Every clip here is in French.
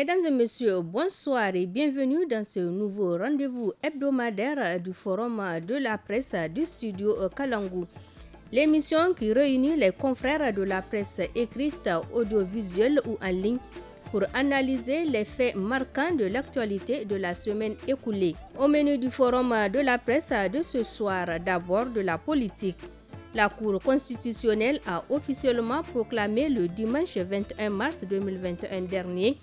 Mesdames et messieurs, bonsoir et bienvenue dans ce nouveau rendez-vous hebdomadaire du Forum de la presse du studio Kalangu. L'émission qui réunit les confrères de la presse écrite, audiovisuelle ou en ligne pour analyser les faits marquants de l'actualité de la semaine écoulée. Au menu du Forum de la presse de ce soir, d'abord de la politique. La Cour constitutionnelle a officiellement proclamé le dimanche 21 mars 2021 dernier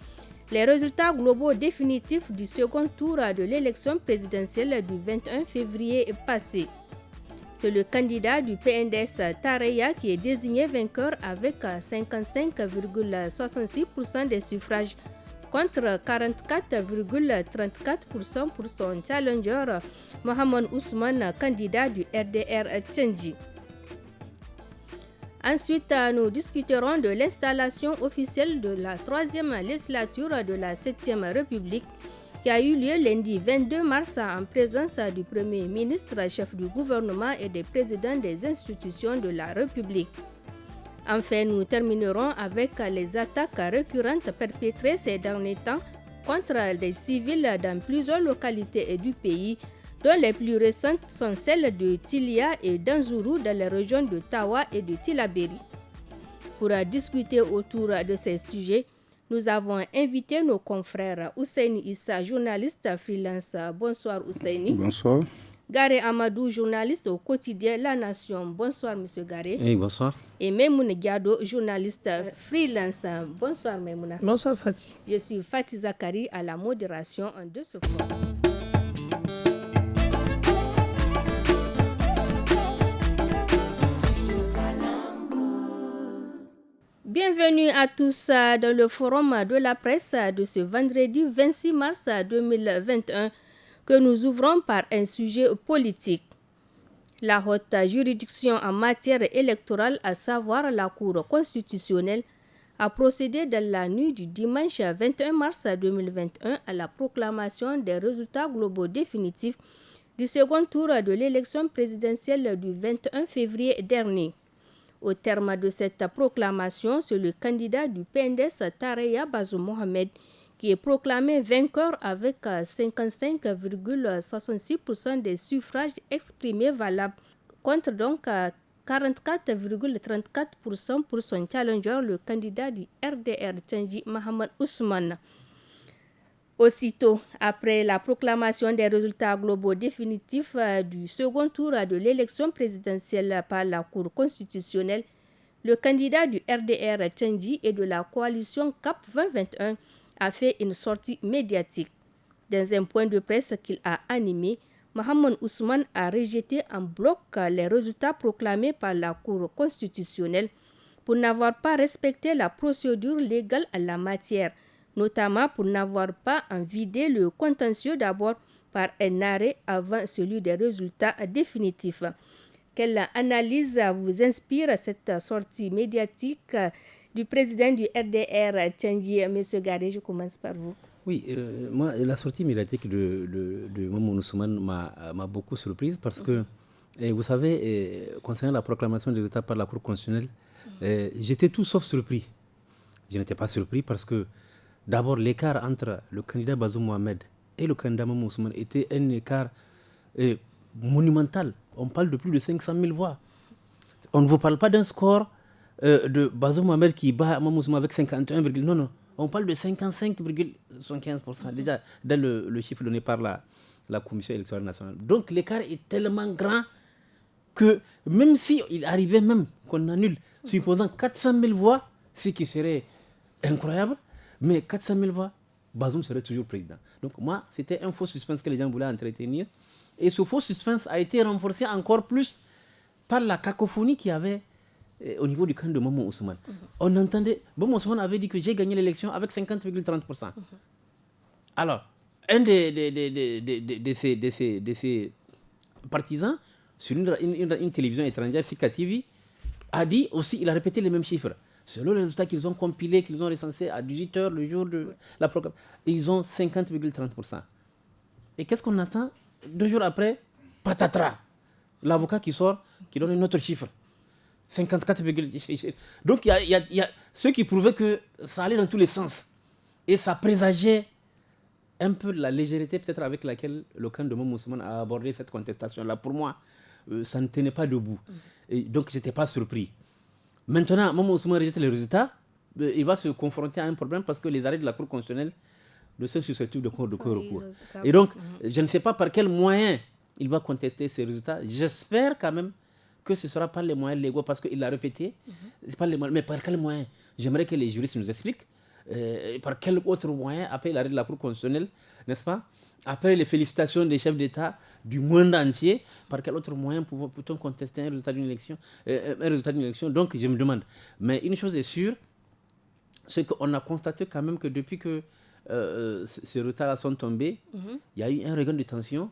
les résultats globaux définitifs du second tour de l'élection présidentielle du 21 février passé. C'est le candidat du PNDS Tareya qui est désigné vainqueur avec 55,66% des suffrages contre 44,34% pour son challenger Mohamed Ousmane, candidat du RDR Tchengi. Ensuite, nous discuterons de l'installation officielle de la 3e législature de la 7e République qui a eu lieu lundi 22 mars en présence du Premier ministre, chef du gouvernement et des présidents des institutions de la République. Enfin, nous terminerons avec les attaques récurrentes perpétrées ces derniers temps contre des civils dans plusieurs localités du pays, dont les plus récentes sont celles de Tilia et d'Anzourou dans les régions de Tawa et de Tilaberi. Pour discuter autour de ces sujets, nous avons invité nos confrères Ousseini Issa, journaliste freelance. Bonsoir Ousseini. Bonsoir. Garé Amadou, journaliste au quotidien La Nation. Bonsoir Monsieur Garé. Oui, bonsoir. Et Memouna Diado, journaliste freelance. Bonsoir Memouna. Bonsoir Fatih. Je suis Fatih Zakari à la modération de ce forum. Bienvenue à tous dans le forum de la presse de ce vendredi 26 mars 2021 que nous ouvrons par un sujet politique. La haute juridiction en matière électorale, à savoir la Cour constitutionnelle, a procédé dans la nuit du dimanche 21 mars 2021 à la proclamation des résultats globaux définitifs du second tour de l'élection présidentielle du 21 février dernier. Au terme de cette proclamation, c'est le candidat du PNDS Tareya Bazoum Mohamed qui est proclamé vainqueur avec 55,66% des suffrages exprimés valables, contre donc 44,34% pour son challenger, le candidat du RDR Tchengi Mohamed Ousmane. Aussitôt, après la proclamation des résultats globaux définitifs du second tour de l'élection présidentielle par la Cour constitutionnelle, le candidat du RDR Tchengi et de la coalition CAP 2021 a fait une sortie médiatique. Dans un point de presse qu'il a animé, Mohamed Ousmane a rejeté en bloc les résultats proclamés par la Cour constitutionnelle pour n'avoir pas respecté la procédure légale en la matière, notamment pour n'avoir pas en vidé le contentieux d'abord par un arrêt avant celui des résultats définitifs. Quelle analyse vous inspire cette sortie médiatique du président du RDR, Tchengi? Monsieur Gade, je commence par vous. Oui, moi, la sortie médiatique de Mohamed Ousmane m'a beaucoup surprise parce que, vous savez, concernant la proclamation des résultats par la Cour constitutionnelle, j'étais tout sauf surpris. Je n'étais pas surpris parce que d'abord, l'écart entre le candidat Bazoum Mohamed et le candidat Mohamed Ousmane était un écart monumental. On parle de plus de 500 000 voix. On ne vous parle pas d'un score de Bazoum Mohamed qui bat Mohamed Ousmane avec 51, non. On parle de 55,75% déjà dans le chiffre donné par la Commission électorale nationale. Donc l'écart est tellement grand que même s'il arrivait même qu'on annule, supposant 400 000 voix, ce qui serait incroyable, mais 400 000 voix, Bazoum serait toujours président. Donc moi, c'était un faux suspense que les gens voulaient entretenir. Et ce faux suspense a été renforcé encore plus par la cacophonie qu'il y avait au niveau du camp de Mohamed Ousmane. On entendait, Mohamed Ousmane avait dit que j'ai gagné l'élection avec 50,30%. Alors, un de ses partisans, sur une télévision étrangère, Sika TV, a dit aussi, il a répété les mêmes chiffres. Selon les résultats qu'ils ont compilés, qu'ils ont recensés à 18h le jour de la programme, ils ont 50,30%. Et qu'est-ce qu'on attend 2 jours après, patatras, l'avocat qui sort, qui donne un autre chiffre. 54,... Donc il y a ceux qui prouvaient que ça allait dans tous les sens. Et ça présageait un peu de la légèreté peut-être avec laquelle le camp de Maman Ousmane a abordé cette contestation-là. Pour moi, ça ne tenait pas debout. Et donc, je n'étais pas surpris. Maintenant, Maman Ousmane rejette les résultats. Il va se confronter à un problème parce que les arrêts de la Cour constitutionnelle ne sont susceptibles de recours. Et donc, je ne sais pas par quel moyen il va contester ces résultats. J'espère quand même que ce ne sera pas les moyens légaux parce qu'il l'a répété. C'est pas les moyens, mais par quel moyen? J'aimerais que les juristes nous expliquent. Par quel autre moyen, après l'arrêt de la Cour constitutionnelle, n'est-ce pas? Après les félicitations des chefs d'État du monde entier, par quel autre moyen peut-on contester un résultat d'une élection, Donc, je me demande. Mais une chose est sûre, c'est qu'on a constaté quand même que depuis que ces retards sont tombés, il y a eu un regain de tension,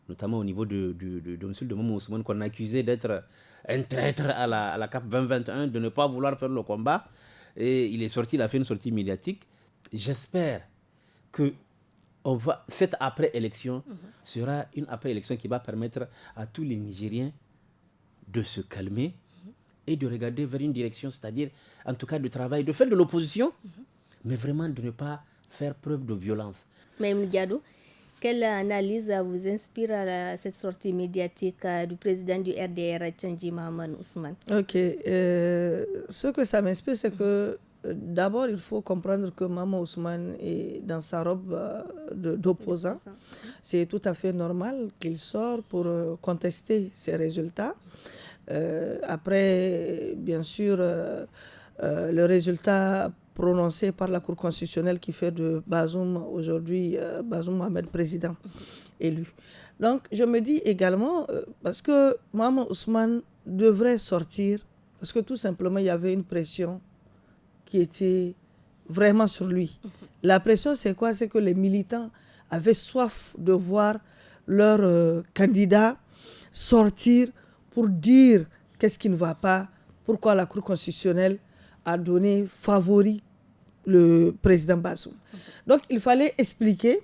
notamment au niveau du domicile de Maman Ousmane, qu'on a accusé d'être un traître à la CAP 2021, de ne pas vouloir faire le combat. Et il a fait une sortie médiatique. J'espère que cette après-élection sera une après-élection qui va permettre à tous les Nigériens de se calmer et de regarder vers une direction, c'est-à-dire en tout cas de travail, de faire de l'opposition, mais vraiment de ne pas faire preuve de violence. Mais Mdiado, quelle analyse vous inspire à cette sortie médiatique du président du RDR, Tchandji Mahaman Ousmane? Ok. Ce que ça m'inspire, c'est que d'abord, il faut comprendre que Maman Ousmane est dans sa robe d'opposant. C'est tout à fait normal qu'il sorte pour contester ses résultats. Après, bien sûr, le résultat prononcé par la Cour constitutionnelle qui fait de Bazoum aujourd'hui Bazoum Mohamed président élu. Donc je me dis également, parce que Maman Ousmane devrait sortir, parce que tout simplement il y avait une pression qui était vraiment sur lui. La pression c'est quoi? C'est que les militants avaient soif de voir leur candidat sortir pour dire qu'est-ce qui ne va pas, pourquoi la Cour constitutionnelle a donné favori le président Bazoum. Donc il fallait expliquer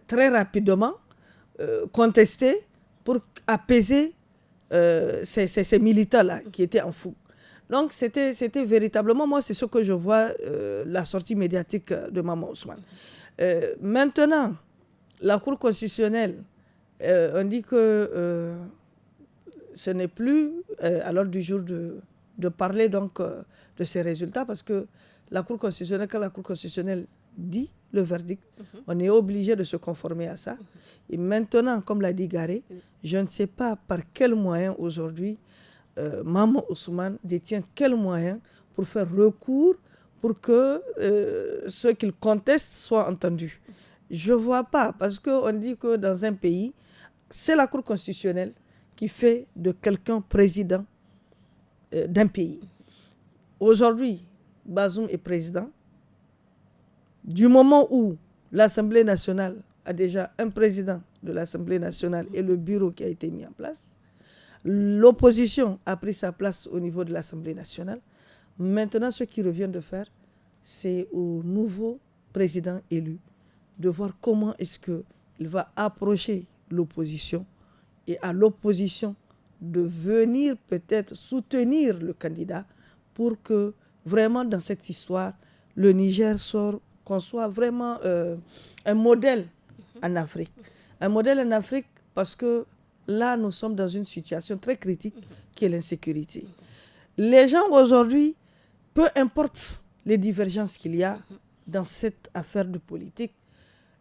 très rapidement, contester pour apaiser ces militants-là qui étaient en fou. Donc c'était véritablement, moi c'est ce que je vois, la sortie médiatique de Maman Ousmane. Maintenant, la Cour constitutionnelle, on dit que ce n'est plus à l'ordre du jour de parler donc de ces résultats parce que la Cour constitutionnelle, quand la Cour constitutionnelle dit le verdict, on est obligé de se conformer à ça. Et maintenant, comme l'a dit Garé, je ne sais pas par quel moyen aujourd'hui Maman Ousmane détient quel moyen pour faire recours pour que ceux qu'il conteste soient entendus. Je ne vois pas, parce qu'on dit que dans un pays, c'est la Cour constitutionnelle qui fait de quelqu'un président d'un pays. Aujourd'hui, Bazoum est président. Du moment où l'Assemblée nationale a déjà un président de l'Assemblée nationale et le bureau qui a été mis en place, l'opposition a pris sa place au niveau de l'Assemblée nationale. Maintenant, ce qui revient de faire, c'est au nouveau président élu de voir comment est-ce qu'il va approcher l'opposition et à l'opposition de venir peut-être soutenir le candidat pour que vraiment dans cette histoire, le Niger sort, qu'on soit vraiment un modèle en Afrique. Un modèle en Afrique parce que là, nous sommes dans une situation très critique qui est l'insécurité. Les gens aujourd'hui, peu importe les divergences qu'il y a dans cette affaire de politique,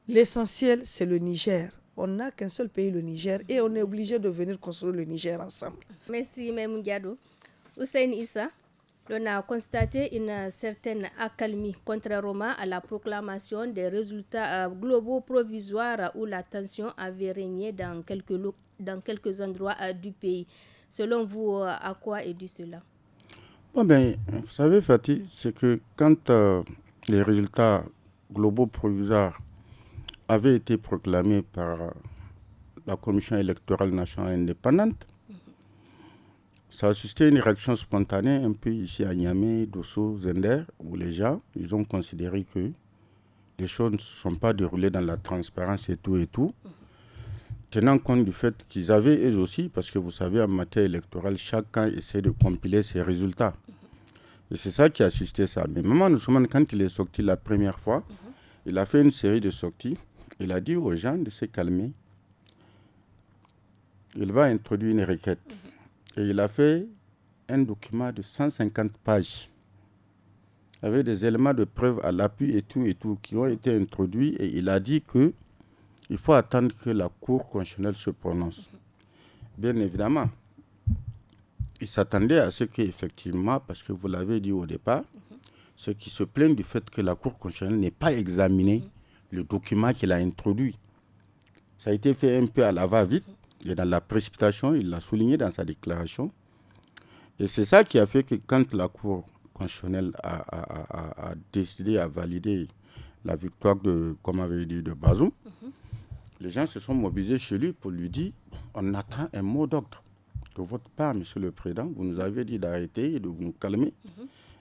l'essentiel, c'est le Niger. On n'a qu'un seul pays, le Niger, et on est obligé de venir construire le Niger ensemble. Merci, Mme Diado. Hussein Issa, on a constaté une certaine accalmie, contrairement à la proclamation des résultats globaux provisoires où la tension avait régné dans quelques endroits du pays. Selon vous, à quoi est dû cela? Vous savez, Fatih, c'est que quand les résultats globaux provisoires avaient été proclamés par la Commission électorale nationale indépendante, ça a suscité une réaction spontanée un peu ici à Niamey, Dosso, Zender, où les gens ils ont considéré que les choses ne se sont pas déroulées dans la transparence et tout, tenant compte du fait qu'ils avaient eux aussi, parce que vous savez, en matière électorale, chacun essaie de compiler ses résultats. Et c'est ça qui a suscité ça. Mais Maman Ousmane, quand il est sorti la première fois, il a fait une série de sorties. Il a dit aux gens de se calmer. Il va introduire une requête. Et il a fait un document de 150 pages avec des éléments de preuve à l'appui et tout qui ont été introduits. Et il a dit qu'il faut attendre que la Cour constitutionnelle se prononce. Bien évidemment, il s'attendait à ce qu'effectivement, parce que vous l'avez dit au départ, ceux qui se plaignent du fait que la Cour constitutionnelle n'ait pas examiné le document qu'il a introduit. Ça a été fait un peu à la va-vite et dans la précipitation, il l'a souligné dans sa déclaration. Et c'est ça qui a fait que quand la Cour constitutionnelle a décidé à valider la victoire de Bazoum, les gens se sont mobilisés chez lui pour lui dire on attend un mot d'ordre de votre part, monsieur le président. Vous nous avez dit d'arrêter et de vous calmer.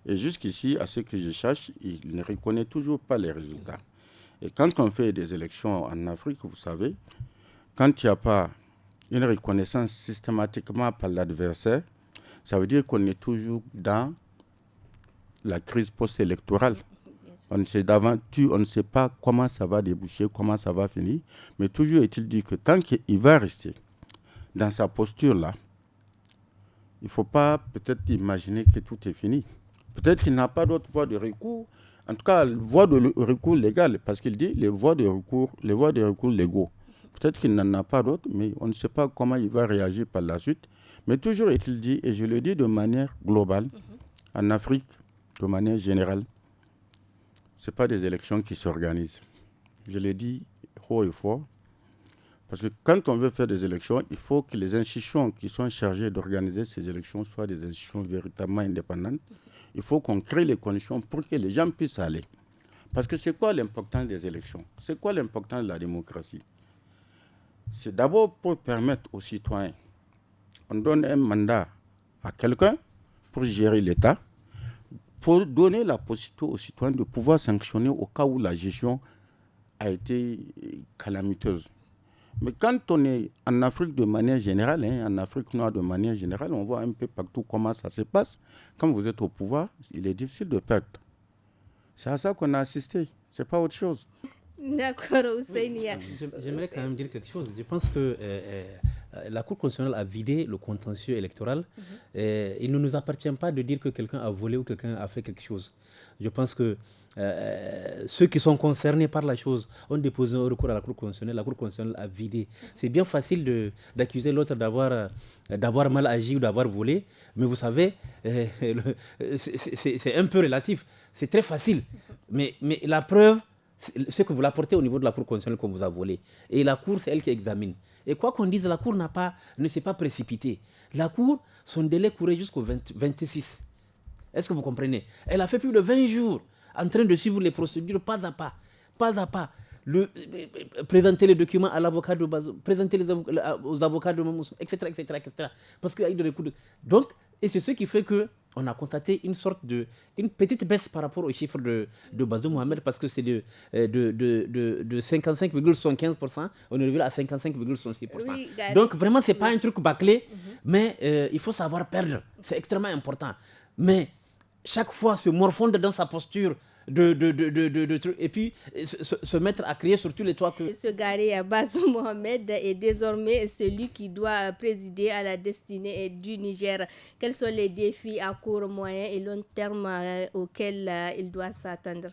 Et jusqu'ici, à ce que je cherche, il ne reconnaît toujours pas les résultats. Et quand on fait des élections en Afrique, vous savez, quand il n'y a pas une reconnaissance systématiquement par l'adversaire, ça veut dire qu'on est toujours dans la crise post-électorale. On ne sait pas comment ça va déboucher, comment ça va finir, mais toujours est-il dit que tant qu'il va rester dans sa posture-là, il ne faut pas peut-être imaginer que tout est fini. Peut-être qu'il n'a pas d'autre voie de recours, en tout cas, voie de recours légale, parce qu'il dit les voies de recours légaux. Peut-être qu'il n'en a pas d'autres, mais on ne sait pas comment il va réagir par la suite. Mais toujours est-il dit, et je le dis de manière globale, en Afrique, de manière générale, ce n'est pas des élections qui s'organisent. Je l'ai dit haut et fort, parce que quand on veut faire des élections, il faut que les institutions qui sont chargées d'organiser ces élections soient des institutions véritablement indépendantes. Il faut qu'on crée les conditions pour que les gens puissent aller. Parce que c'est quoi l'importance des élections? C'est quoi l'importance de la démocratie? C'est d'abord pour permettre aux citoyens, on donne un mandat à quelqu'un pour gérer l'État, pour donner la possibilité aux citoyens de pouvoir sanctionner au cas où la gestion a été calamiteuse. Mais quand on est en Afrique de manière générale, en Afrique noire de manière générale, on voit un peu partout comment ça se passe. Quand vous êtes au pouvoir, il est difficile de perdre. C'est à ça qu'on a assisté, c'est pas autre chose. D'accord, Ousseinia. J'aimerais quand même dire quelque chose. Je pense que la Cour constitutionnelle a vidé le contentieux électoral. Il ne nous appartient pas de dire que quelqu'un a volé ou quelqu'un a fait quelque chose. Je pense que ceux qui sont concernés par la chose ont déposé un recours à la Cour constitutionnelle. La Cour constitutionnelle a vidé. C'est bien facile d'accuser l'autre d'avoir mal agi ou d'avoir volé, mais vous savez, c'est un peu relatif. C'est très facile. Mais la preuve, c'est que vous l'apportez au niveau de la Cour constitutionnelle qu'on vous a volé. Et la Cour, c'est elle qui examine. Et quoi qu'on dise, la Cour ne s'est pas précipitée. La Cour, son délai courait jusqu'au 26. Est-ce que vous comprenez? Elle a fait plus de 20 jours en train de suivre les procédures pas à pas. Présenter les documents à l'avocat de Bazoum, présenter aux avocats de Mamoussou, etc. Parce qu'il y a eu des recours. Donc, et c'est ce qui fait qu'on a constaté une petite baisse par rapport aux chiffres de Bazoum Mohamed, parce que c'est de 55,75%, on est arrivé à 55,66%. Oui, donc, vraiment, ce n'est pas un truc bâclé, mais il faut savoir perdre. C'est extrêmement important. Mais chaque fois se morfondre dans sa posture et puis se mettre à crier sur tous les toits que... Ce Gary Bazoum Mohamed est désormais celui qui doit présider à la destinée du Niger. Quels sont les défis à court, moyen et long terme auxquels il doit s'attendre?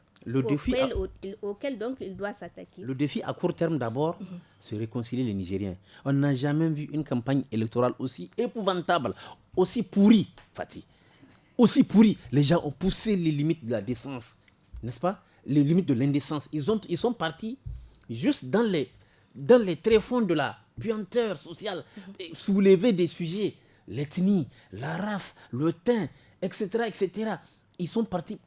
Auquel donc il doit s'attaquer. Le défi à court terme d'abord, c'est réconcilier les Nigériens. On n'a jamais vu une campagne électorale aussi épouvantable, aussi pourrie, Fatih. Aussi pourri, les gens ont poussé les limites de la décence, n'est-ce pas? Les limites de l'indécence. Ils sont partis juste dans les tréfonds de la puanteur sociale, soulever des sujets, l'ethnie, la race, le teint, etc. Ils sont partis.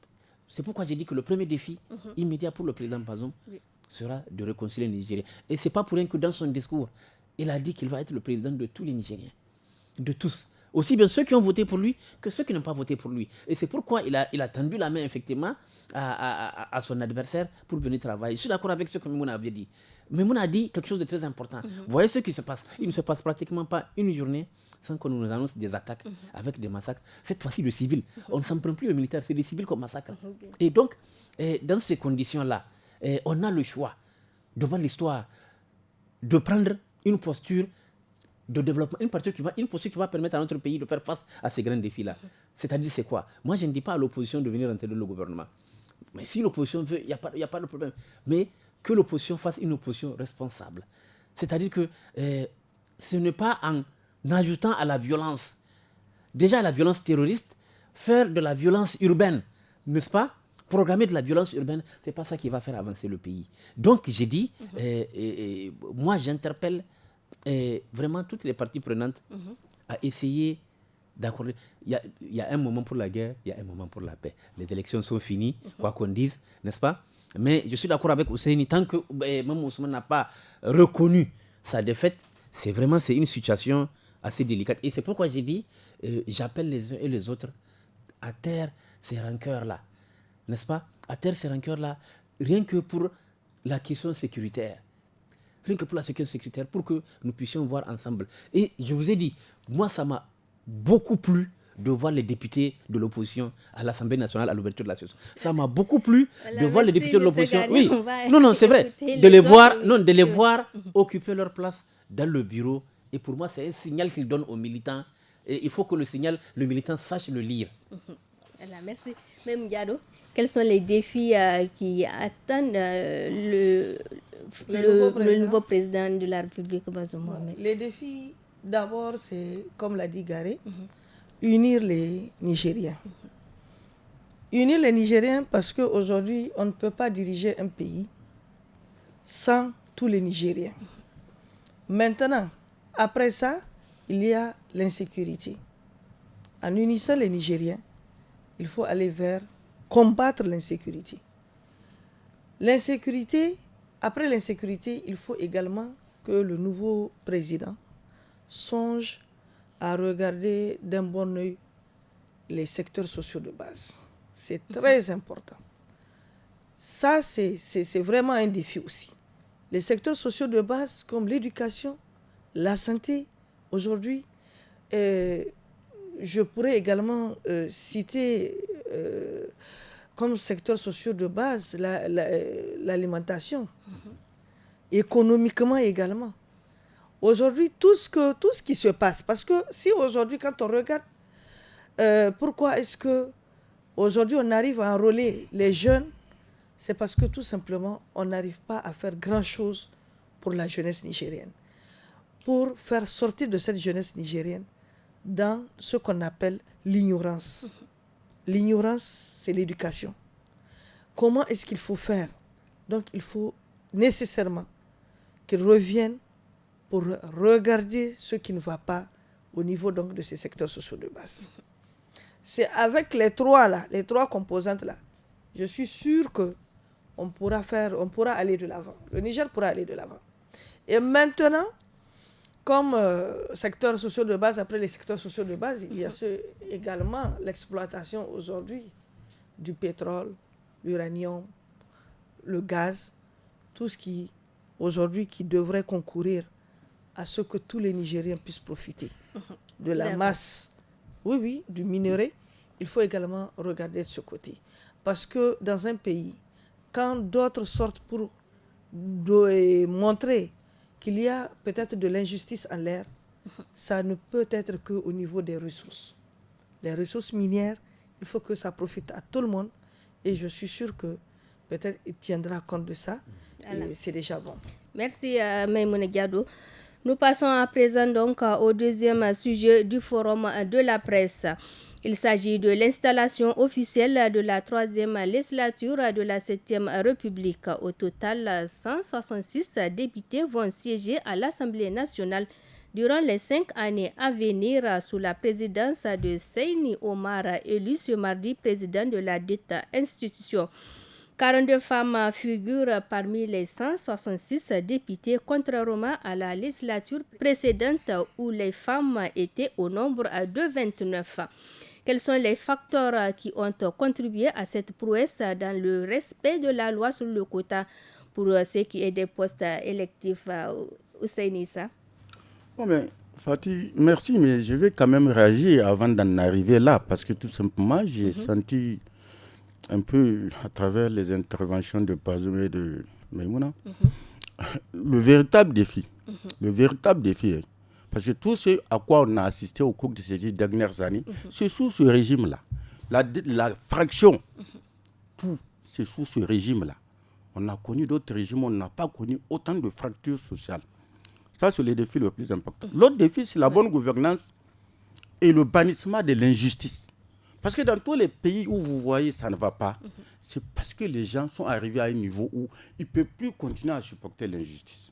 C'est pourquoi j'ai dit que le premier défi immédiat pour le président Bazoum sera de réconcilier les Nigériens. Et ce n'est pas pour rien que dans son discours, il a dit qu'il va être le président de tous les Nigériens, de tous. Aussi bien ceux qui ont voté pour lui que ceux qui n'ont pas voté pour lui. Et c'est pourquoi il a tendu la main, effectivement, à son adversaire pour venir travailler. Je suis d'accord avec ce que Memouna avait dit. Memouna a dit quelque chose de très important. Vous voyez ce qui se passe. Il ne se passe pratiquement pas une journée sans qu'on nous annonce des attaques avec des massacres. Cette fois-ci, de civils. On ne s'en prend plus aux militaires, c'est des civils qu'on massacre. Et donc, dans ces conditions-là, on a le choix, devant l'histoire, de prendre une posture de développement, une posture qui va permettre à notre pays de faire face à ces grands défis-là. C'est-à-dire, c'est quoi? Moi, je ne dis pas à l'opposition de venir intégrer le gouvernement. Mais si l'opposition veut, il n'y a pas de problème. Mais que l'opposition fasse une opposition responsable. C'est-à-dire que ce n'est pas en ajoutant à la violence, déjà à la violence terroriste, faire de la violence urbaine, n'est-ce pas? Programmer de la violence urbaine, ce n'est pas ça qui va faire avancer le pays. Donc, j'ai dit, moi, j'interpelle vraiment toutes les parties prenantes à essayer d'accorder. Il y a un moment pour la guerre, il y a un moment pour la paix. Les élections sont finies, quoi qu'on dise, n'est-ce pas? Mais je suis d'accord avec Ousseini, tant que même Ousmane n'a pas reconnu sa défaite, c'est une situation assez délicate. Et c'est pourquoi j'ai dit, j'appelle les uns et les autres à taire ces rancœurs-là, n'est-ce pas? À taire ces rancœurs-là, rien que pour la question sécuritaire. Rien que pour la sécurité sécuritaire, pour que nous puissions voir ensemble. Et je vous ai dit, moi, ça m'a beaucoup plu de voir les députés de l'opposition à l'Assemblée nationale à l'ouverture de la session. Ça m'a beaucoup plu de voir les députés de l'opposition. Oui, non, c'est vrai. De les voir occuper leur place dans le bureau. Et pour moi, c'est un signal qu'ils donnent aux militants. Et il faut que le militant sache le lire. Voilà, merci. Mme Diado, quels sont les défis qui attendent le nouveau président de la République, Bazoum Mohamed? Les défis, d'abord, c'est, comme l'a dit Garé, unir les Nigériens. Unir les Nigériens parce qu'aujourd'hui, on ne peut pas diriger un pays sans tous les Nigériens. Maintenant, après ça, il y a l'insécurité. En unissant les Nigériens, il faut aller vers combattre l'insécurité. Après l'insécurité, il faut également que le nouveau président songe à regarder d'un bon œil les secteurs sociaux de base. C'est très important. Ça, c'est vraiment un défi aussi. Les secteurs sociaux de base comme l'éducation, la santé, aujourd'hui, je pourrais également citer comme secteurs sociaux de base l'alimentation, économiquement également. Aujourd'hui, tout ce qui se passe, parce que si aujourd'hui, quand on regarde, pourquoi est-ce qu'aujourd'hui on arrive à enrôler les jeunes, c'est parce que tout simplement, on n'arrive pas à faire grand-chose pour la jeunesse nigérienne. Pour faire sortir de cette jeunesse nigérienne dans ce qu'on appelle l'ignorance. L'ignorance, c'est l'éducation. Comment est-ce qu'il faut faire? Donc, il faut nécessairement qu'ils reviennent pour regarder ce qui ne va pas au niveau donc, de ces secteurs sociaux de base. C'est avec les trois composantes-là, je suis sûr qu'on pourra aller de l'avant. Le Niger pourra aller de l'avant. Et maintenant, comme secteurs sociaux de base, après les secteurs sociaux de base, il y a également l'exploitation aujourd'hui du pétrole, l'uranium, le gaz, tout ce qui aujourd'hui qui devrait concourir à ce que tous les Nigériens puissent profiter de la masse, du minerai. Il faut également regarder de ce côté. Parce que dans un pays, quand d'autres sortent pour montrer qu'il y a peut-être de l'injustice en l'air, ça ne peut être qu'au niveau des ressources. Les ressources minières, il faut que ça profite à tout le monde. Et je suis sûre que peut-être il tiendra compte de ça. Et c'est déjà bon. Merci Maïmouna Diado. Nous passons à présent donc au deuxième sujet du forum de la presse. Il s'agit de l'installation officielle de la 3e législature de la 7e République. Au total, 166 députés vont siéger à l'Assemblée nationale durant les 5 années à venir sous la présidence de Seyni Omar, élu ce mardi président de la dite institution. 42 femmes figurent parmi les 166 députés, contrairement à la législature précédente où les femmes étaient au nombre de 29. Quels sont les facteurs qui ont contribué à cette prouesse dans le respect de la loi sur le quota pour ce qui est des postes électifs au Sénissa? Bon ben, Fatih, merci, mais je vais quand même réagir avant d'en arriver là, parce que tout simplement, j'ai senti un peu à travers les interventions de Bazoum et de Maïmouna, le véritable défi, hein, parce que tout ce à quoi on a assisté au cours de ces 10 dernières années, c'est sous ce régime-là. La fraction, tout, c'est sous ce régime-là. On a connu d'autres régimes, on n'a pas connu autant de fractures sociales. Ça, c'est le défi le plus important. L'autre défi, c'est la bonne gouvernance et le bannissement de l'injustice. Parce que dans tous les pays où vous voyez ça ne va pas, c'est parce que les gens sont arrivés à un niveau où ils ne peuvent plus continuer à supporter l'injustice.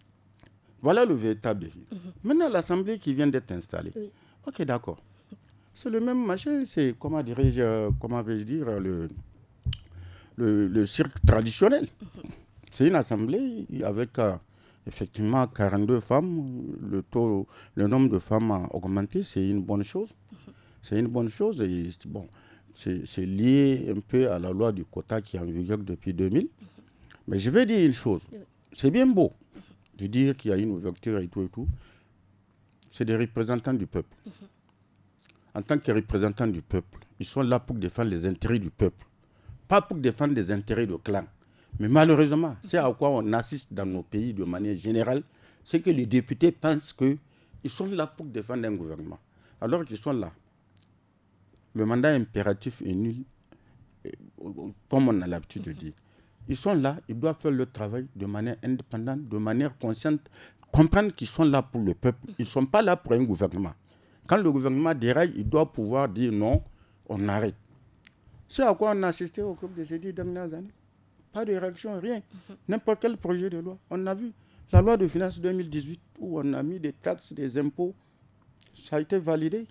Voilà le véritable défi. Maintenant, l'Assemblée qui vient d'être installée, ok, d'accord. C'est le même machin, c'est, comment vais-je dire, le cirque traditionnel. C'est une assemblée avec effectivement 42 femmes. Le nombre de femmes a augmenté, c'est une bonne chose. C'est une bonne chose et bon, c'est lié un peu à la loi du quota qui est en vigueur depuis 2000. Mais je vais dire une chose, c'est bien beau de dire qu'il y a une ouverture et tout. C'est des représentants du peuple. En tant que représentants du peuple, ils sont là pour défendre les intérêts du peuple, pas pour défendre les intérêts de clans. Mais malheureusement, c'est à quoi on assiste dans nos pays de manière générale, c'est que les députés pensent qu'ils sont là pour défendre un gouvernement. Alors qu'ils sont là. Le mandat impératif est nul, comme on a l'habitude de dire. Ils sont là, ils doivent faire le travail de manière indépendante, de manière consciente, comprendre qu'ils sont là pour le peuple. Ils ne sont pas là pour un gouvernement. Quand le gouvernement déraille, il doit pouvoir dire non, on arrête. C'est à quoi on a assisté au cours de ces 10 dernières années. Pas de réaction, rien. N'importe quel projet de loi. On a vu la loi de finances 2018 où on a mis des taxes, des impôts. Ça a été validé.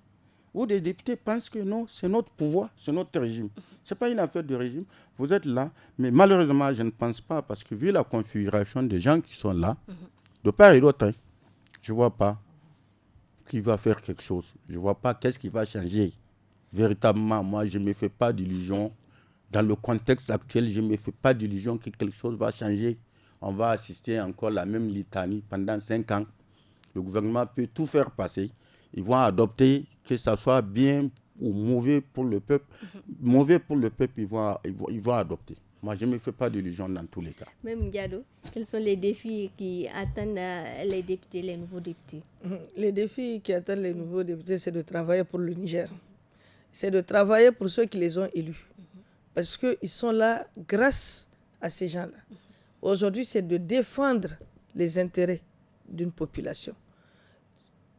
Où des députés pensent que non, c'est notre pouvoir, c'est notre régime. Ce n'est pas une affaire de régime. Vous êtes là, mais malheureusement, je ne pense pas, parce que vu la configuration des gens qui sont là, de part et d'autre, je ne vois pas qui va faire quelque chose. Je ne vois pas qu'est-ce qui va changer. Véritablement, moi, je ne me fais pas d'illusions. Dans le contexte actuel, je ne me fais pas d'illusions que quelque chose va changer. On va assister encore à la même litanie pendant 5 ans. Le gouvernement peut tout faire passer. Ils vont adopter, que ça soit bien ou mauvais pour le peuple. Mauvais pour le peuple, ils vont adopter. Moi, je ne me fais pas d'illusions dans tous les cas. Même Gado, quels sont les défis qui attendent les députés, les nouveaux députés? Les défis qui attendent les nouveaux députés, c'est de travailler pour le Niger. C'est de travailler pour ceux qui les ont élus. Parce qu'ils sont là grâce à ces gens-là. Aujourd'hui, c'est de défendre les intérêts d'une population.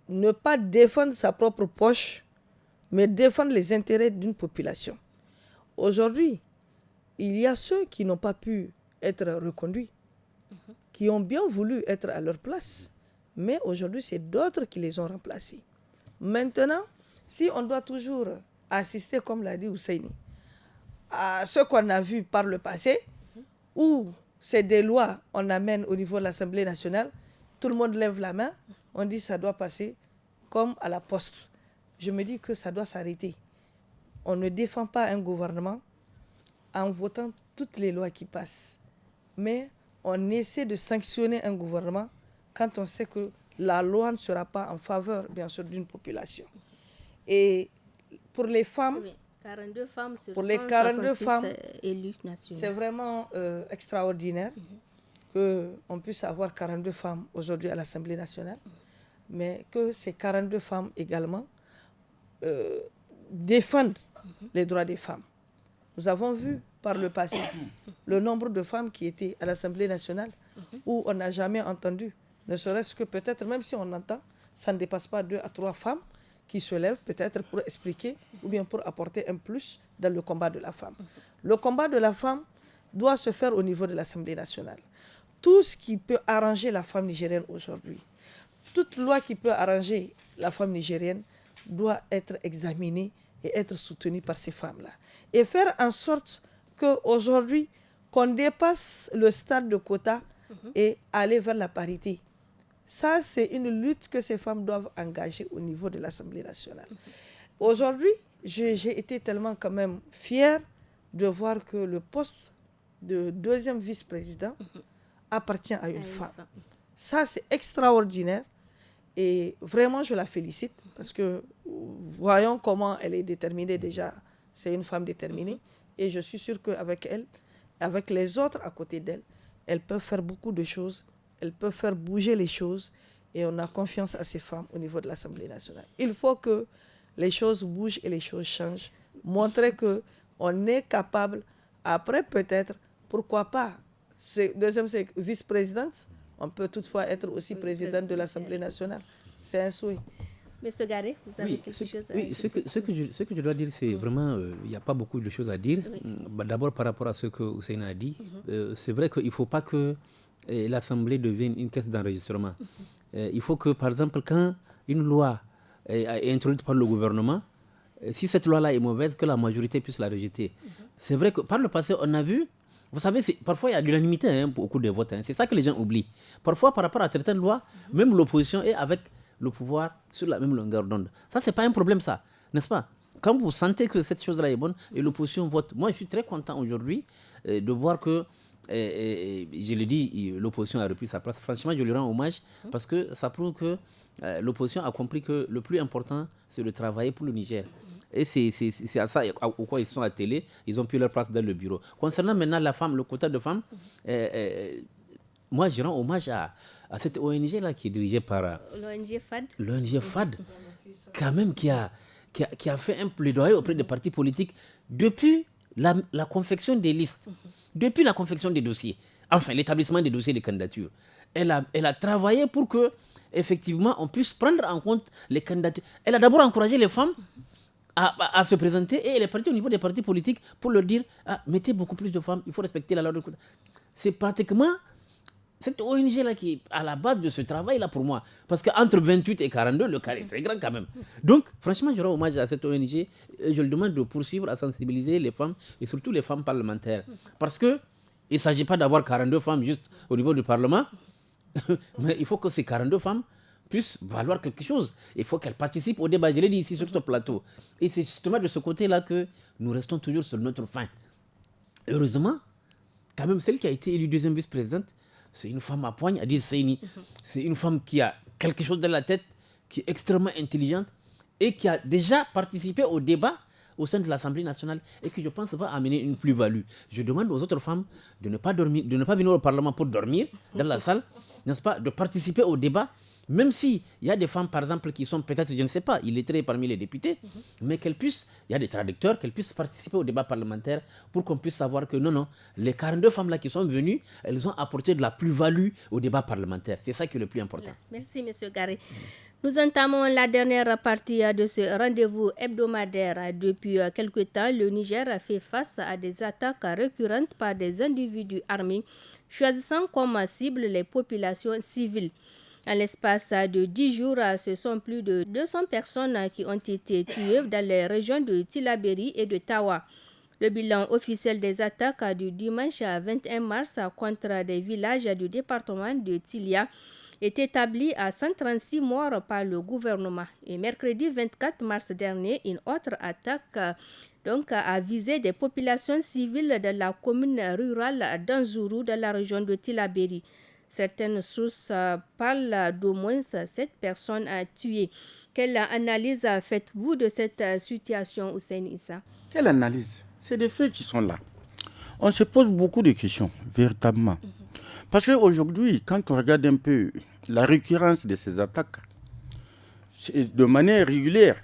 Ne pas défendre sa propre poche, mais défendre les intérêts d'une population. Aujourd'hui, il y a ceux qui n'ont pas pu être reconduits, qui ont bien voulu être à leur place, mais aujourd'hui, c'est d'autres qui les ont remplacés. Maintenant, si on doit toujours assister, comme l'a dit Ousseini, à ce qu'on a vu par le passé, où c'est des lois, on amène au niveau de l'Assemblée nationale, tout le monde lève la main, on dit que ça doit passer comme à la poste. Je me dis que ça doit s'arrêter. On ne défend pas un gouvernement en votant toutes les lois qui passent. Mais on essaie de sanctionner un gouvernement quand on sait que la loi ne sera pas en faveur, bien sûr, d'une population. Et pour les femmes, 42 femmes sur pour les 42 femmes élues nationales. C'est vraiment extraordinaire qu'on puisse avoir 42 femmes aujourd'hui à l'Assemblée nationale, mais que ces 42 femmes également défendent les droits des femmes. Nous avons vu par le passé le nombre de femmes qui étaient à l'Assemblée nationale où on n'a jamais entendu, ne serait-ce que peut-être, même si on entend, ça ne dépasse pas 2 à 3 femmes qui se lèvent peut-être pour expliquer ou bien pour apporter un plus dans le combat de la femme. Le combat de la femme doit se faire au niveau de l'Assemblée nationale. Tout ce qui peut arranger la femme nigérienne aujourd'hui, toute loi qui peut arranger la femme nigérienne doit être examinée et être soutenue par ces femmes-là. Et faire en sorte qu'aujourd'hui, qu'on dépasse le stade de quota et aller vers la parité. Ça, c'est une lutte que ces femmes doivent engager au niveau de l'Assemblée nationale. Aujourd'hui, j'ai été tellement quand même fière de voir que le poste de deuxième vice-président appartient à une femme. Ça, c'est extraordinaire. Et vraiment, je la félicite parce que voyons comment elle est déterminée déjà. C'est une femme déterminée. Et je suis sûre qu'avec elle, avec les autres à côté d'elle, elles peuvent faire beaucoup de choses, elles peuvent faire bouger les choses, et on a confiance à ces femmes au niveau de l'Assemblée nationale. Il faut que les choses bougent et les choses changent. Montrer qu'on est capable, après peut-être, pourquoi pas, deuxième c'est vice-présidente, on peut toutefois être aussi présidente de l'Assemblée nationale. C'est un souhait. Monsieur Garé, vous avez quelque chose à dire? Oui, ce que je dois dire, c'est vraiment, il n'y a pas beaucoup de choses à dire. D'abord, par rapport à ce que Hussein a dit, c'est vrai qu'il ne faut pas que l'Assemblée devienne une caisse d'enregistrement. Il faut que, par exemple, quand une loi est introduite par le gouvernement, si cette loi-là est mauvaise, que la majorité puisse la rejeter. C'est vrai que par le passé, on a vu, vous savez, parfois il y a de l'unanimité au cours des votes. C'est ça que les gens oublient. Parfois, par rapport à certaines lois, même l'opposition est avec le pouvoir sur la même longueur d'onde. Ça, ce n'est pas un problème, ça, n'est-ce pas? Quand vous sentez que cette chose-là est bonne et l'opposition vote, moi je suis très content aujourd'hui de voir que, je l'ai dit, l'opposition a repris sa place. Franchement, je lui rends hommage parce que ça prouve que l'opposition a compris que le plus important, c'est de travailler pour le Niger. Et c'est à ça au quoi ils sont attelés. Ils ont pris leur place dans le bureau. Concernant maintenant la femme, le quota de femmes, moi je rends hommage à cette ONG-là qui est dirigée par l'ONG FAD. L'ONG FAD, quand même, qui a fait un plaidoyer auprès des partis politiques depuis la confection des listes, depuis la confection des dossiers, enfin l'établissement des dossiers de candidature. Elle a travaillé pour que, effectivement, on puisse prendre en compte les candidatures. Elle a d'abord encouragé les femmes à se présenter et elle est partie au niveau des partis politiques pour leur dire mettez beaucoup plus de femmes, il faut respecter la loi de quota. C'est pratiquement cette ONG-là qui est à la base de ce travail-là pour moi. Parce qu'entre 28 et 42, le cas est très grand quand même. Donc, franchement, je rends hommage à cette ONG et je lui demande de poursuivre à sensibiliser les femmes et surtout les femmes parlementaires. Parce qu'il ne s'agit pas d'avoir 42 femmes juste au niveau du Parlement, mais il faut que ces 42 femmes puissent valoir quelque chose. Il faut qu'elles participent au débat. Je l'ai dit ici sur ce plateau. Et c'est justement de ce côté-là que nous restons toujours sur notre faim. Heureusement, quand même, celle qui a été élue deuxième vice-présidente, c'est une femme à poigne, Adil Seyni. C'est une femme qui a quelque chose dans la tête, qui est extrêmement intelligente et qui a déjà participé au débat au sein de l'Assemblée nationale et qui, je pense, va amener une plus-value. Je demande aux autres femmes de ne pas dormir, de ne pas venir au Parlement pour dormir dans la salle, n'est-ce pas, de participer au débat, même s'il y a des femmes, par exemple, qui sont peut-être, je ne sais pas, illettrées parmi les députés, mais qu'elles puissent, il y a des traducteurs, qu'elles puissent participer au débat parlementaire pour qu'on puisse savoir que non, les 42 femmes-là qui sont venues, elles ont apporté de la plus-value au débat parlementaire. C'est ça qui est le plus important. Merci, M. Garé. Nous entamons la dernière partie de ce rendez-vous hebdomadaire. Depuis quelque temps, le Niger fait face à des attaques récurrentes par des individus armés, choisissant comme cible les populations civiles. En l'espace de 10 jours, ce sont plus de 200 personnes qui ont été tuées dans les régions de Tillabéri et de Tawa. Le bilan officiel des attaques du dimanche 21 mars contre des villages du département de Tilia est établi à 136 morts par le gouvernement. Et mercredi 24 mars dernier, une autre attaque a visé des populations civiles de la commune rurale d'Anzourou dans la région de Tillabéri. Certaines sources parlent d'au moins 7 personnes tuées. Quelle analyse faites-vous de cette situation, Hussein Issa? Quelle analyse? C'est des faits qui sont là. On se pose beaucoup de questions, véritablement. Parce qu'aujourd'hui, quand on regarde un peu la récurrence de ces attaques, c'est de manière régulière.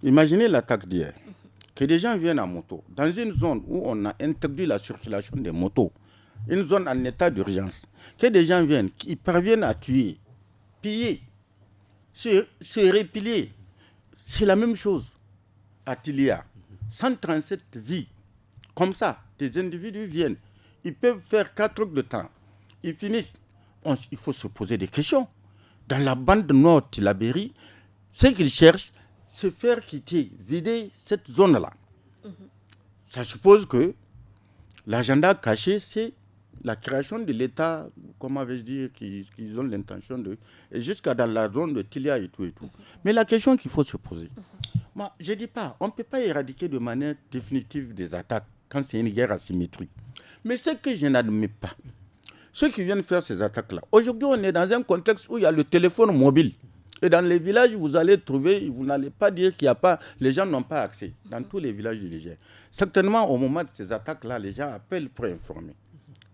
Imaginez l'attaque d'hier. Que des gens viennent en moto, dans une zone où on a interdit la circulation des motos, une zone en état d'urgence, que des gens viennent, qui parviennent à tuer, piller, se répiler. C'est la même chose à Tilia. 137 vies, comme ça, des individus viennent, ils peuvent faire 4 trucs de temps, ils finissent. Il faut se poser des questions. Dans la bande nord Tillabéri, ce qu'ils cherchent, c'est faire quitter, vider cette zone-là. Ça suppose que l'agenda caché, c'est la création de l'État, comment vais-je dire, qu'ils ont l'intention de... Et jusqu'à dans la zone de Tilia et tout et tout. Mais la question qu'il faut se poser, moi, je ne dis pas, on ne peut pas éradiquer de manière définitive des attaques quand c'est une guerre asymétrique. Mais ce que je n'admets pas, ceux qui viennent faire ces attaques-là, aujourd'hui on est dans un contexte où il y a le téléphone mobile. Et dans les villages, vous allez trouver, vous n'allez pas dire qu'il n'y a pas, les gens n'ont pas accès. Dans tous les villages du Niger. Certainement, au moment de ces attaques-là, les gens appellent pour informer.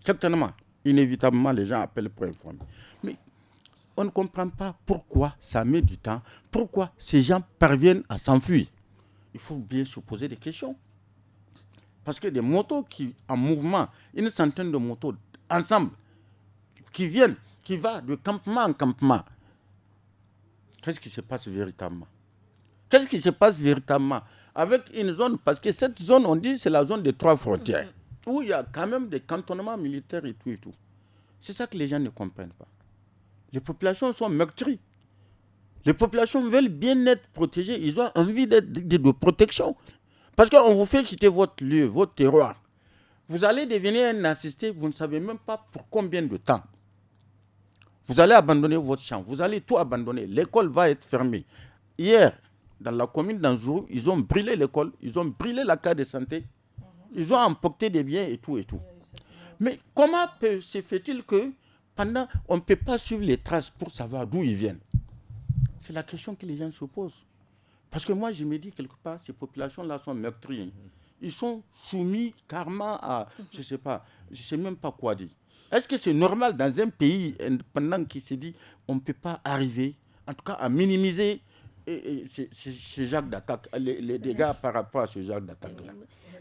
Certainement, inévitablement, les gens appellent pour informer. Mais on ne comprend pas pourquoi ça met du temps, pourquoi ces gens parviennent à s'enfuir. Il faut bien se poser des questions. Parce que des motos qui en mouvement, une centaine de motos ensemble, qui viennent, qui vont de campement en campement, qu'est-ce qui se passe véritablement? Qu'est-ce qui se passe véritablement avec une zone? Parce que cette zone, on dit, c'est la zone des 3 frontières, où il y a quand même des cantonnements militaires et tout et tout. C'est ça que les gens ne comprennent pas. Les populations sont meurtries. Les populations veulent bien être protégées. Ils ont envie de protection. Parce qu'on vous fait quitter votre lieu, votre terroir. Vous allez devenir un assisté, vous ne savez même pas pour combien de temps. Vous allez abandonner votre champ, vous allez tout abandonner. L'école va être fermée. Hier, dans la commune d'Anzourou, ils ont brûlé l'école, ils ont brûlé la carte de santé, ils ont emporté des biens et tout et tout. Mais comment se fait-il que pendant, on ne peut pas suivre les traces pour savoir d'où ils viennent? C'est la question que les gens se posent. Parce que moi, je me dis quelque part, ces populations-là sont meurtries. Ils sont soumis carrément à, je ne sais même pas quoi dire. Est-ce que c'est normal dans un pays indépendant qui se dit on ne peut pas arriver, en tout cas à minimiser ce genre d'attaque, les dégâts par rapport à ce genre d'attaque-là?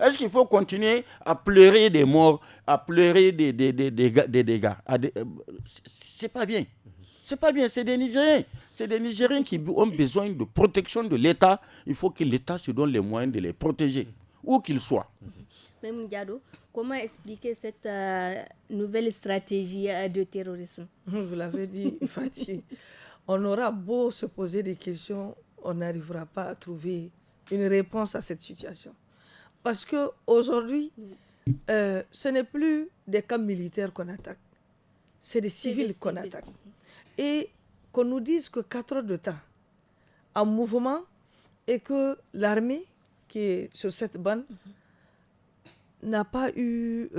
Est-ce qu'il faut continuer à pleurer des morts, à pleurer des dégâts? C'est pas bien. C'est pas bien, c'est des Nigériens. C'est des Nigériens qui ont besoin de protection de l'État. Il faut que l'État se donne les moyens de les protéger, où qu'ils soient. Mme Diado, comment expliquer cette nouvelle stratégie de terrorisme? Vous l'avez dit, Fatih. On aura beau se poser des questions, on n'arrivera pas à trouver une réponse à cette situation. Parce qu'aujourd'hui, ce n'est plus des camps militaires qu'on attaque, c'est des civils qu'on attaque. Et qu'on nous dise que 4 heures de temps en mouvement et que l'armée qui est sur cette bande n'a pas eu,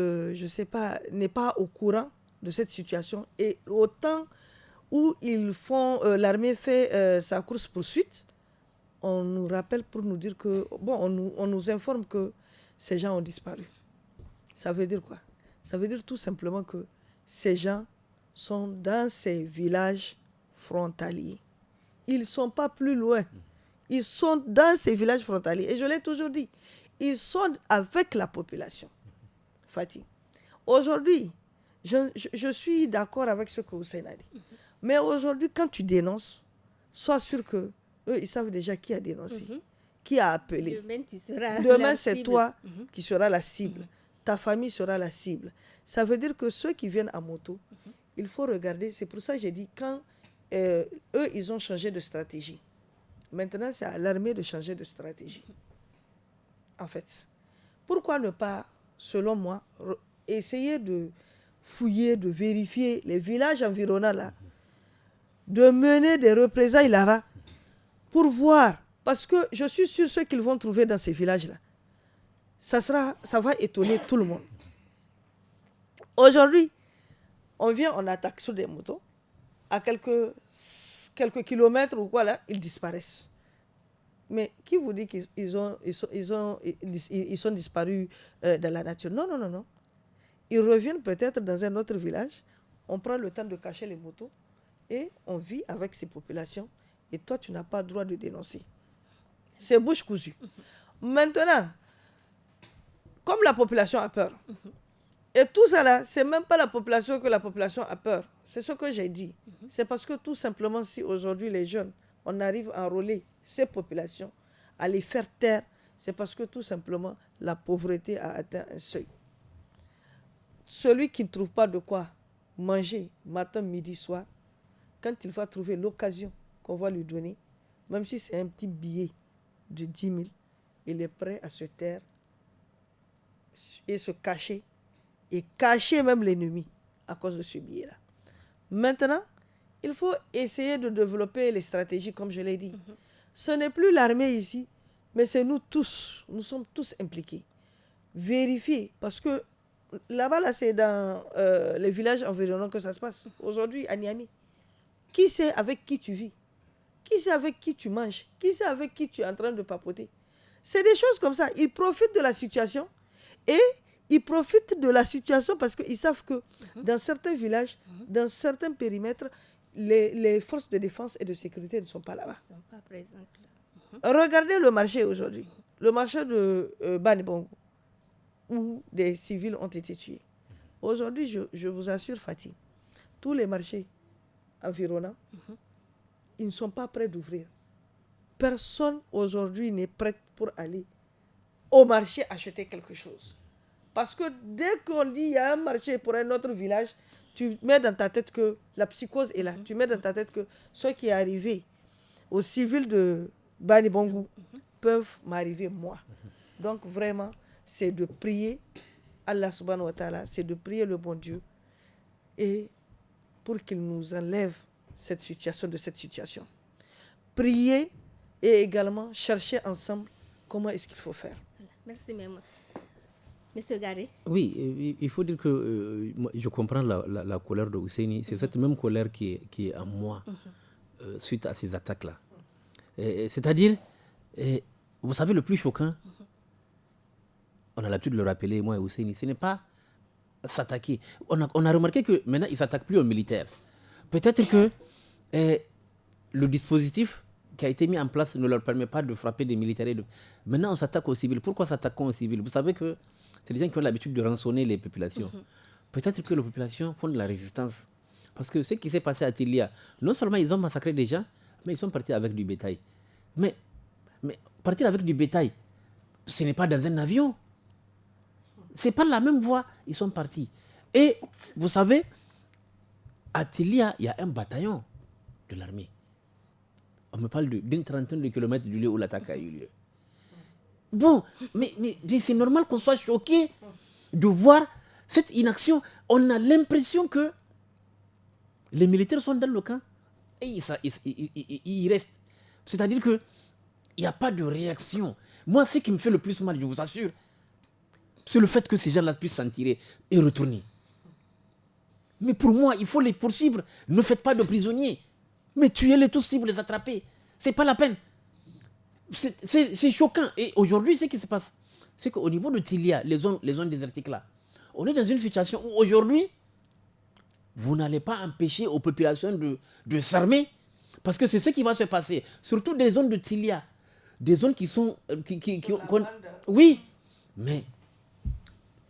n'est pas au courant de cette situation. Et au temps où l'armée fait sa course-poursuite, on nous rappelle pour nous dire que, on nous informe que ces gens ont disparu. Ça veut dire quoi? Ça veut dire tout simplement que ces gens sont dans ces villages frontaliers. Ils ne sont pas plus loin. Ils sont dans ces villages frontaliers. Et je l'ai toujours dit, ils sont avec la population. Fatih. Aujourd'hui, je suis d'accord avec ce que Hussein a dit. Mais aujourd'hui, quand tu dénonces, sois sûr que eux, ils savent déjà qui a dénoncé, qui a appelé. Demain, c'est toi qui seras la cible. Ta famille sera la cible. Ça veut dire que ceux qui viennent à moto, il faut regarder. C'est pour ça que j'ai dit, quand eux, ils ont changé de stratégie. Maintenant, c'est à l'armée de changer de stratégie. En fait, pourquoi ne pas, selon moi, essayer de fouiller, de vérifier les villages environnants là, de mener des représailles là-bas pour voir. Parce que je suis sûr ceux qu'ils vont trouver dans ces villages-là, ça va étonner tout le monde. Aujourd'hui, on vient, on attaque sur des motos, à quelques kilomètres ou quoi là, ils disparaissent. Mais qui vous dit qu'ils sont disparus dans la nature? Non, non, non, non. Ils reviennent peut-être dans un autre village, on prend le temps de cacher les motos et on vit avec ces populations. Et toi, tu n'as pas le droit de dénoncer. C'est bouche cousue. Maintenant, comme la population a peur, et tout ça là, c'est même pas la population que la population a peur. C'est ce que j'ai dit. C'est parce que tout simplement, si aujourd'hui les jeunes, on arrive à enrôler ces populations, à les faire taire, c'est parce que tout simplement, la pauvreté a atteint un seuil. Celui qui ne trouve pas de quoi manger matin, midi, soir, quand il va trouver l'occasion qu'on va lui donner, même si c'est un petit billet de 10 000, il est prêt à se taire et se cacher, et cacher même l'ennemi à cause de ce billet-là. Maintenant, il faut essayer de développer les stratégies, comme je l'ai dit. Ce n'est plus l'armée ici, mais c'est nous tous. Nous sommes tous impliqués. Vérifier, parce que là-bas, là, c'est dans les villages environnants que ça se passe. Aujourd'hui, à Niamey, qui sait avec qui tu vis? Qui sait avec qui tu manges? Qui sait avec qui tu es en train de papoter? C'est des choses comme ça. Ils profitent de la situation et ils profitent de la situation parce qu'ils savent que dans certains villages, dans certains périmètres, les forces de défense et de sécurité ne sont pas là-bas. Ils ne sont pas présentes là. Regardez le marché aujourd'hui. Le marché de Bani Bongo, où des civils ont été tués. Aujourd'hui, je vous assure, Fatih, tous les marchés environnants, ils ne sont pas prêts d'ouvrir. Personne aujourd'hui n'est prêt pour aller au marché acheter quelque chose. Parce que dès qu'on dit qu'il y a un marché pour un autre village, tu mets dans ta tête que la psychose est là. Tu mets dans ta tête que ce qui est arrivé aux civils de Bani Bongo peuvent m'arriver moi. Donc vraiment, c'est de prier Allah subhanahu wa ta'ala, c'est de prier le bon Dieu et pour qu'il nous enlève cette situation. Prier et également chercher ensemble comment est-ce qu'il faut faire. Merci, Maman. Monsieur Garé. Oui, il faut dire que moi, je comprends la colère de Ousseini. C'est cette même colère qui est en moi suite à ces attaques-là. C'est-à-dire, vous savez, le plus choquant, on a l'habitude de le rappeler, moi et Ousseini, ce n'est pas s'attaquer. On a remarqué que maintenant, ils ne s'attaquent plus aux militaires. Peut-être que le dispositif qui a été mis en place ne leur permet pas de frapper des militaires. Maintenant, on s'attaque aux civils. Pourquoi s'attaquons aux civils? Vous savez que c'est des gens qui ont l'habitude de rançonner les populations. Peut-être que les populations font de la résistance. Parce que ce qui s'est passé à Tilia, non seulement ils ont massacré des gens, mais ils sont partis avec du bétail. Mais partir avec du bétail, ce n'est pas dans un avion. C'est pas la même voie. Ils sont partis. Et vous savez, à Tilia, il y a un bataillon de l'armée. On me parle d'une trentaine de kilomètres du lieu où l'attaque a eu lieu. Bon, mais c'est normal qu'on soit choqué de voir cette inaction. On a l'impression que les militaires sont dans le camp et ils restent. C'est-à-dire qu'il n'y a pas de réaction. Moi, ce qui me fait le plus mal, je vous assure, c'est le fait que ces gens-là puissent s'en tirer et retourner. Mais pour moi, il faut les poursuivre. Ne faites pas de prisonniers. Mais tuez-les tous si vous les attrapez. C'est pas la peine. C'est choquant. Et aujourd'hui, ce qui se passe, c'est qu'au niveau de Tilia, les zones désertiques là, on est dans une situation où aujourd'hui, vous n'allez pas empêcher aux populations de s'armer. Parce que c'est ce qui va se passer. Surtout des zones de Tilia. Des zones qui sont... oui, mais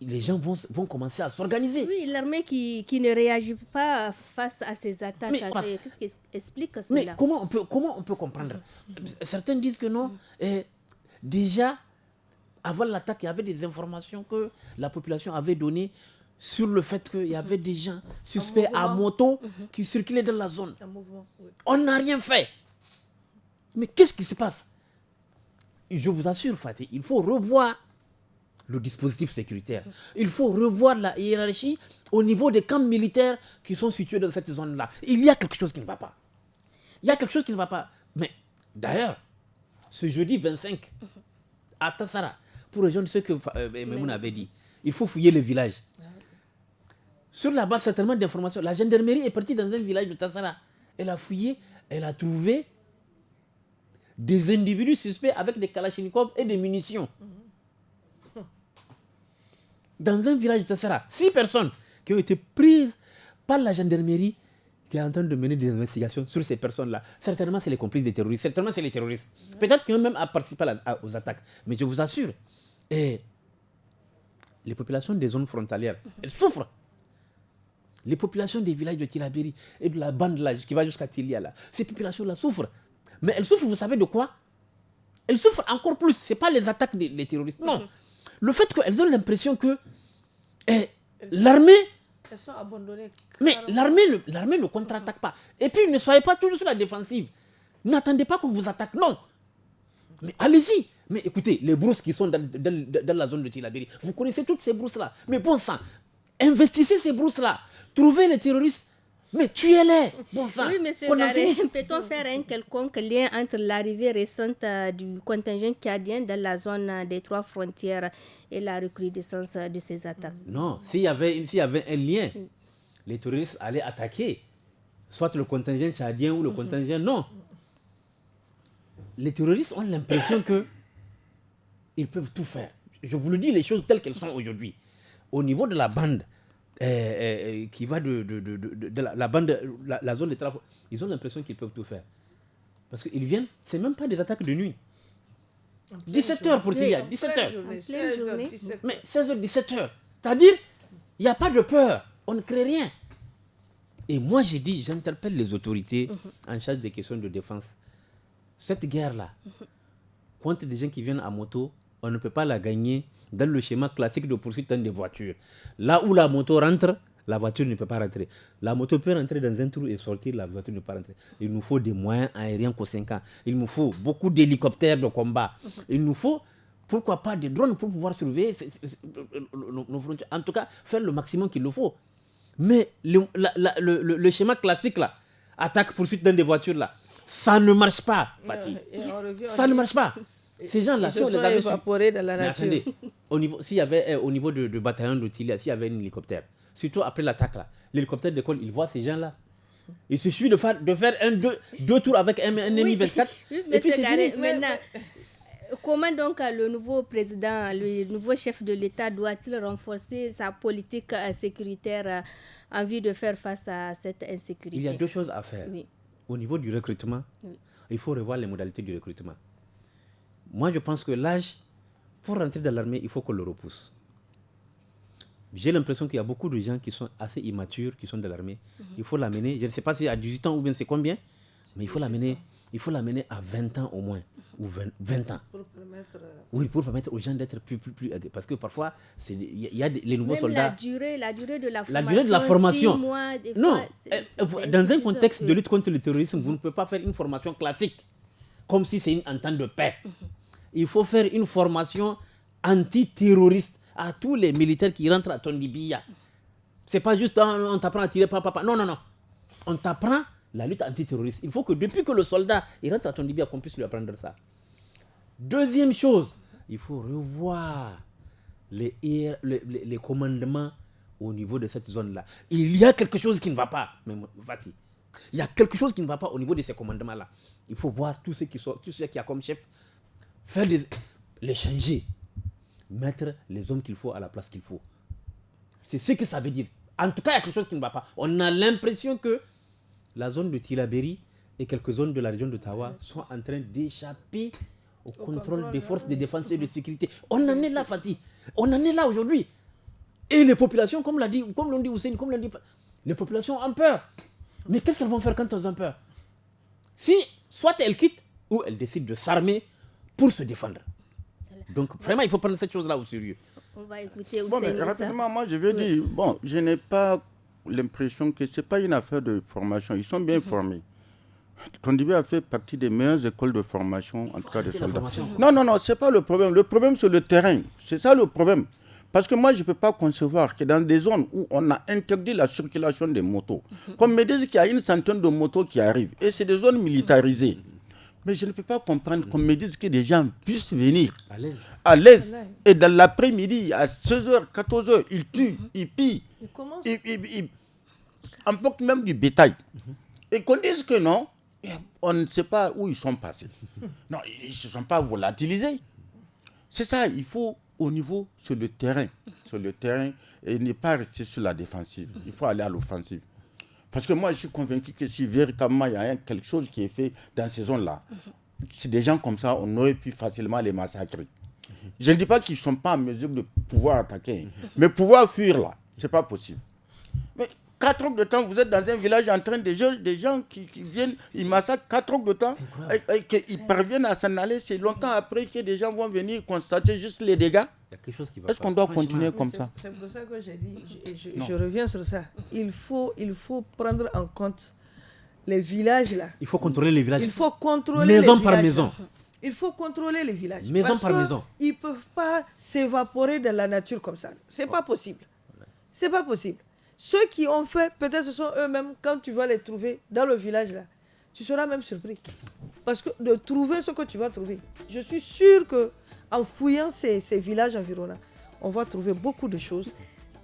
les gens vont commencer à s'organiser. Oui, l'armée qui ne réagit pas face à ces attaques. Qu'est-ce qui explique cela? Mais comment on peut comprendre? Certains disent que non. Déjà, avant l'attaque, il y avait des informations que la population avait données sur le fait qu'il y avait des gens suspects à moto qui circulaient dans la zone. On n'a rien fait. Mais qu'est-ce qui se passe? Je vous assure, Fatih, il faut revoir le dispositif sécuritaire. Il faut revoir la hiérarchie au niveau des camps militaires qui sont situés dans cette zone-là. Il y a quelque chose qui ne va pas. Il y a quelque chose qui ne va pas. Mais d'ailleurs, ce jeudi 25, à Tassara, pour rejoindre ce que Memoun avait dit, il faut fouiller le village. Sur la base certainement d'informations, la gendarmerie est partie dans un village de Tassara. Elle a fouillé, elle a trouvé des individus suspects avec des kalachnikovs et des munitions. Dans un village de Tassara, 6 personnes qui ont été prises par la gendarmerie qui est en train de mener des investigations sur ces personnes-là. Certainement, c'est les complices des terroristes. Certainement, c'est les terroristes. Peut-être qu'ils ont même participé aux attaques. Mais je vous assure, les populations des zones frontalières, elles souffrent. Les populations des villages de Tilaberi et de la bande là, qui va jusqu'à Tilia, là, ces populations-là souffrent. Mais elles souffrent, vous savez de quoi? Elles souffrent encore plus. Ce n'est pas les attaques des terroristes. Non. Le fait qu'elles ont l'impression que l'armée... Elles sont abandonnées. Mais l'armée ne contre-attaque pas. Et puis, ne soyez pas toujours sur la défensive. N'attendez pas qu'on vous attaque. Non. Mais allez-y. Mais écoutez, les brousses qui sont dans la zone de Tilaberi, vous connaissez toutes ces brousses-là. Mais bon sang, investissez ces brousses-là. Trouvez les terroristes. Mais tuez-les. Bon sang. Oui, monsieur Garé, peut-on faire un quelconque lien entre l'arrivée récente du contingent tchadien dans la zone des 3 frontières et la recrudescence de ces attaques? Non, s'il y avait un lien, les terroristes allaient attaquer soit le contingent tchadien ou le contingent non. les terroristes ont l'impression qu'ils peuvent tout faire. Je vous le dis, les choses telles qu'elles sont aujourd'hui. Au niveau de la bande qui va de la bande, la zone de travail, ils ont l'impression qu'ils peuvent tout faire. Parce qu'ils viennent, c'est même pas des attaques de nuit. 17h pour te dire, 17h. Mais 16h, 17h. C'est-à-dire, il n'y a pas de peur. On ne crée rien. Et moi, j'ai dit, j'interpelle les autorités en charge des questions de défense. Cette guerre-là, contre des gens qui viennent à moto, on ne peut pas la gagner dans le schéma classique de poursuite dans des voitures. Là où la moto rentre, la voiture ne peut pas rentrer. La moto peut rentrer dans un trou et sortir, la voiture ne peut pas rentrer. Il nous faut des moyens aériens conséquents. Il nous faut beaucoup d'hélicoptères de combat. Il nous faut, pourquoi pas, des drones pour pouvoir surveiller nos frontières. En tout cas, faire le maximum qu'il nous faut. Mais le schéma classique, là, attaque, poursuite dans des voitures, là, ça ne marche pas, Fatih. Ça ne marche pas. Ces gens-là, si on les avait évaporés dans la nature. Mais attendez, s'il y avait au niveau de bataillon d'Otilia, s'il y avait un hélicoptère, surtout après l'attaque là, l'hélicoptère décolle, il voit ces gens-là. Il suffit de faire deux tours avec un ennemi 24. Oui, mais et puis c'est fini. Maintenant, comment donc le nouveau président, le nouveau chef de l'État doit-il renforcer sa politique sécuritaire en vue de faire face à cette insécurité? Il y a deux choses à faire. Oui. Au niveau du recrutement, il faut revoir les modalités du recrutement. Moi, je pense que l'âge, pour rentrer dans l'armée, il faut qu'on le repousse. J'ai l'impression qu'il y a beaucoup de gens qui sont assez immatures, qui sont dans l'armée. Il faut l'amener, je ne sais pas si c'est à 18 ans ou bien c'est combien, mais il faut l'amener à 20 ans au moins, ou 20 ans. Pour permettre... Oui, pour permettre aux gens d'être plus parce que parfois, il y a les nouveaux Même soldats... La durée de la formation. La durée de la formation. 6 mois, des non, fois, dans un contexte de lutte contre le terrorisme, vous ne pouvez pas faire une formation classique, comme si c'est une entente de paix. Il faut faire une formation antiterroriste à tous les militaires qui rentrent à Tondibia. C'est pas juste on t'apprend à tirer papa. Non. On t'apprend la lutte antiterroriste. Il faut que depuis que le soldat il rentre à Tondibia, qu'on puisse lui apprendre ça. Deuxième chose, il faut revoir les commandements au niveau de cette zone-là. Il y a quelque chose qui ne va pas, Fatih. Il y a quelque chose qui ne va pas au niveau de ces commandements-là. Il faut voir tous ceux qui a comme chef, les changer, mettre les hommes qu'il faut à la place qu'il faut. C'est ce que ça veut dire. En tout cas, il y a quelque chose qui ne va pas. On a l'impression que la zone de Tilaberi et quelques zones de la région d'Ottawa sont en train d'échapper au contrôle des forces de défense et de sécurité. On en est là, Fatih. On en est là aujourd'hui. Et les populations, comme l'ont dit Hussein, les populations ont peur. Mais qu'est-ce qu'elles vont faire quand elles ont peur? Si, soit elles quittent, ou elles décident de s'armer pour se défendre. Donc, vraiment, il faut prendre cette chose-là au sérieux. On va écouter Hussein. Bon, mais rapidement, moi, je veux dire, je n'ai pas l'impression que ce n'est pas une affaire de formation. Ils sont bien formés. Tondibia a fait partie des meilleures écoles de formation, en tout cas des soldats. Non, ce n'est pas le problème. Le problème, c'est le terrain. C'est ça le problème. Parce que moi, je ne peux pas concevoir que dans des zones où on a interdit la circulation des motos, comme me disent qu'il y a une centaine de motos qui arrivent, et c'est des zones militarisées. Mais je ne peux pas comprendre qu'on me dise que des gens puissent venir à l'aise. Et dans l'après-midi, à 16h, 14h, ils tuent, ils pillent, ils emportent même du bétail. Et qu'on dise que non, on ne sait pas où ils sont passés. Non, ils ne se sont pas volatilisés. C'est ça, il faut au niveau sur le terrain et ne pas rester sur la défensive. Il faut aller à l'offensive. Parce que moi, je suis convaincu que si véritablement il y a quelque chose qui est fait dans ces zones-là, c'est des gens comme ça, on aurait pu facilement les massacrer. Je ne dis pas qu'ils ne sont pas en mesure de pouvoir attaquer, mais pouvoir fuir là, ce n'est pas possible. Mais 4 heures de temps, vous êtes dans un village en train de jouer, des gens qui viennent, ils massacrent 4 heures de temps, et qu'ils parviennent à s'en aller, c'est longtemps après que des gens vont venir constater juste les dégâts. Est-ce qu'on doit continuer comme ça? C'est pour ça que j'ai dit, je reviens sur ça. Il faut prendre en compte les villages là. Il faut contrôler les villages. Il faut contrôler maison par maison. Il faut contrôler les villages. Maison par maison. Ils ne peuvent pas s'évaporer dans la nature comme ça. C'est pas possible. C'est pas possible. Ceux qui ont fait, peut-être ce sont eux-mêmes, quand tu vas les trouver dans le village là, tu seras même surpris. Parce que de trouver ce que tu vas trouver, je suis sûr qu'en fouillant ces villages environnants, on va trouver beaucoup de choses.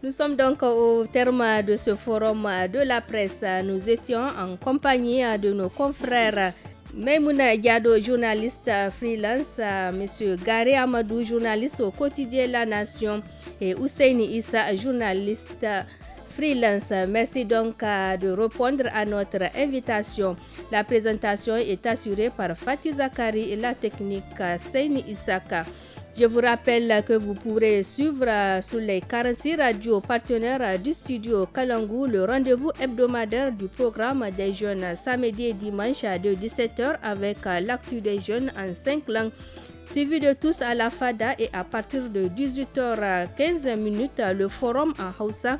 Nous sommes donc au terme de ce forum de la presse. Nous étions en compagnie de nos confrères Maimouna Diado, journaliste freelance, Monsieur Garé Amadou, journaliste au quotidien La Nation, et Ousseini Issa, journaliste freelance. Merci donc de répondre à notre invitation. La présentation est assurée par Fatih Zakari et la technique Seini Isaka. Je vous rappelle que vous pourrez suivre sur les 46 radios partenaires du studio Kalangu le rendez-vous hebdomadaire du programme des jeunes samedi et dimanche de 17h avec l'actu des jeunes en 5 langues. Suivi de tous à la FADA et à partir de 18h15 le forum en Hausa.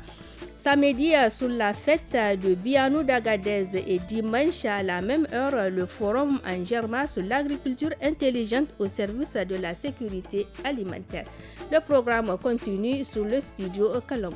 Samedi sur la fête de Bianou d'Agadez et dimanche à la même heure le forum en Germain sur l'agriculture intelligente au service de la sécurité alimentaire. Le programme continue sur le studio Kalangu.